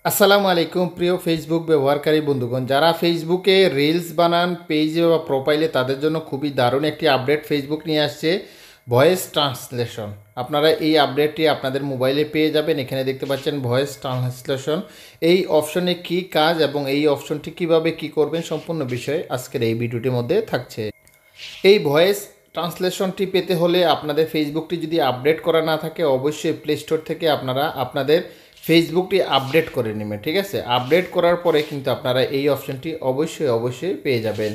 আসসালামু আলাইকুম প্রিয় ফেসবুক ব্যবহারকারী বন্ধুগণ, যারা ফেসবুকে রিলস বানান পেজে বা প্রোফাইলে তাদের জন্য খুবই দারুণ একটি আপডেট ফেসবুক নিয়ে আসছে, ভয়েস ট্রান্সলেশন। আপনারা এই আপডেটটি আপনাদের মোবাইলে পেয়ে যাবেন। এখানে দেখতে পাচ্ছেন ভয়েস ট্রান্সলেশন। এই অপশনে কি কাজ এবং এই অপশনটি কিভাবে কি করবেন সম্পূর্ণ বিষয় আজকের এই ভিডিওটির মধ্যে থাকছে। এই ভয়েস ট্রান্সলেশনটি পেতে হলে আপনাদের ফেসবুকটি যদি আপডেট করা না থাকে অবশ্যই প্লে স্টোর থেকে আপনারা আপনাদের ফেসবুকটি আপডেট করে নেবেন। ঠিক আছে, আপডেট করার পরে কিন্তু আপনারা এই অপশনটি অবশ্যই পেয়ে যাবেন।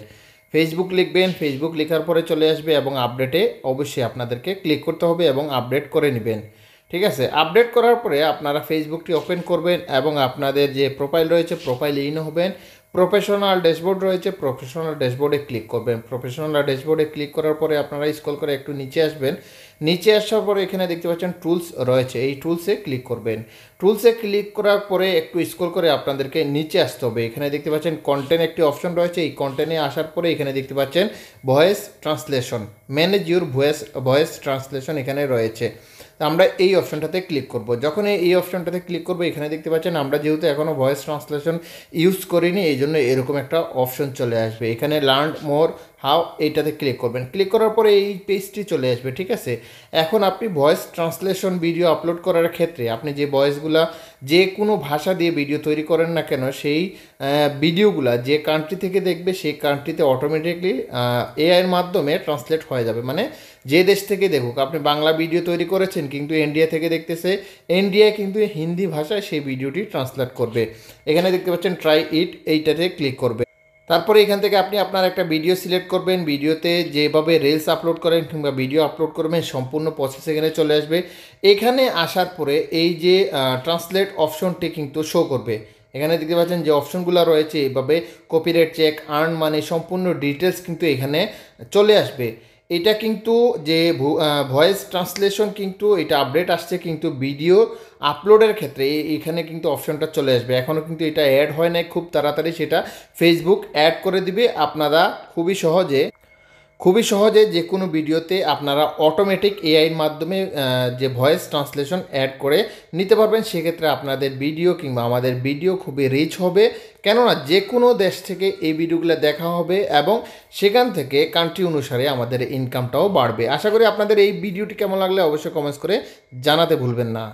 ফেসবুক লিখবেন, ফেসবুক লেখার পরে চলে আসবে এবং আপডেটে অবশ্যই আপনাদেরকে ক্লিক করতে হবে এবং আপডেট করে নেবেন। ঠিক আছে, আপডেট করার পরে আপনারা ফেসবুকটি ওপেন করবেন এবং আপনাদের যে প্রোফাইল রয়েছে প্রোফাইলে ইন হবেন। প্রফেশনাল ড্যাশবোর্ড রয়েছে, প্রফেশনাল ড্যাশবোর্ডে ক্লিক করবেন। প্রফেশনাল ড্যাশবোর্ডে ক্লিক করার পরে আপনারা স্ক্রল করে একটু নিচে আসবেন। নিচে আসার পরে এখানে দেখতে পাচ্ছেন টুলস রয়েছে, এই টুলসে ক্লিক করবেন। টুলসে ক্লিক করার পরে একটু স্ক্রল করে আপনাদেরকে নিচে আসতে হবে। এখানে দেখতে পাচ্ছেন কন্টেন্ট একটি অপশন রয়েছে, এই কন্টেন্টে আসার পরে এখানে দেখতে পাচ্ছেন voice translation, manage your voice translation এখানে রয়েছে। আমরা এই অপশনটাতে ক্লিক করব। যখন এই অপশনটাতে ক্লিক করব এখানে দেখতে পাচ্ছেন আমরা যেহেতু এখনও ভয়েস ট্রান্সলেশন ইউজ করিনি এই জন্য এরকম একটা অপশন চলে আসবে। এখানে লার্ন মোর হাউ এইটাতে ক্লিক করবেন। ক্লিক করার পরে এই পেজটি চলে আসবে। ঠিক আছে, এখন আপনি ভয়েস ট্রান্সলেশন ভিডিও আপলোড করার ক্ষেত্রে আপনি যে ভয়েসগুলা যে কোনো ভাষা দিয়ে ভিডিও তৈরি করেন না কেন সেই ভিডিওগুলা যে কান্ট্রি থেকে দেখবে সেই কান্ট্রিতে অটোমেটিকলি এআইয়ের মাধ্যমে ট্রান্সলেট হয়ে যাবে। মানে যে দেশ থেকে দেখুক, আপনি বাংলা ভিডিও তৈরি করেছেন কিন্তু ইন্ডিয়া থেকে দেখতেছে, ইন্ডিয়ায় কিন্তু হিন্দি ভাষায় সেই ভিডিওটি ট্রান্সলেট করবে। এখানে দেখতে পাচ্ছেন ট্রাই ইট, এইটাতে ক্লিক করবে। তারপরে এখান থেকে আপনি আপনার একটা ভিডিও সিলেক্ট করবেন। ভিডিওতে যেভাবে রিলস আপলোড করেন কিংবা ভিডিও আপলোড করবেন সম্পূর্ণ প্রসেস এখানে চলে আসবে। এখানে আসার পরে এই যে ট্রান্সলেট অপশনটি কিন্তু শো করবে। এখানে দেখতে পাচ্ছেন যে অপশনগুলো রয়েছে এইভাবে কপিরাইট চেক, আর্ন মানি সম্পূর্ণ ডিটেলস কিন্তু এখানে চলে আসবে। এটা কিন্তু যে ভয়েস ট্রান্সলেশন কিন্তু এটা আপডেট আসছে, কিন্তু ভিডিও আপলোডের ক্ষেত্রে এখানে কিন্তু অপশনটা চলে আসবে। এখনও কিন্তু এটা অ্যাড হয় নাই, খুব তাড়াতাড়ি সেটা ফেসবুক অ্যাড করে দিবে। আপনারা খুবই সহজে যে কোনো ভিডিওতে আপনারা অটোমেটিক এআইয়ের মাধ্যমে যে ভয়েস ট্রান্সলেশন অ্যাড করে নিতে পারবেন। সেক্ষেত্রে আপনাদের ভিডিও কিংবা আমাদের ভিডিও খুবই রিচ হবে, কেননা যে কোনো দেশ থেকে এই ভিডিওগুলো দেখা হবে এবং সেখান থেকে কান্ট্রি অনুসারে আমাদের ইনকামটাও বাড়বে। আশা করি আপনাদের এই ভিডিওটি কেমন লাগলে অবশ্যই কমেন্টস করে জানাতে ভুলবেন না।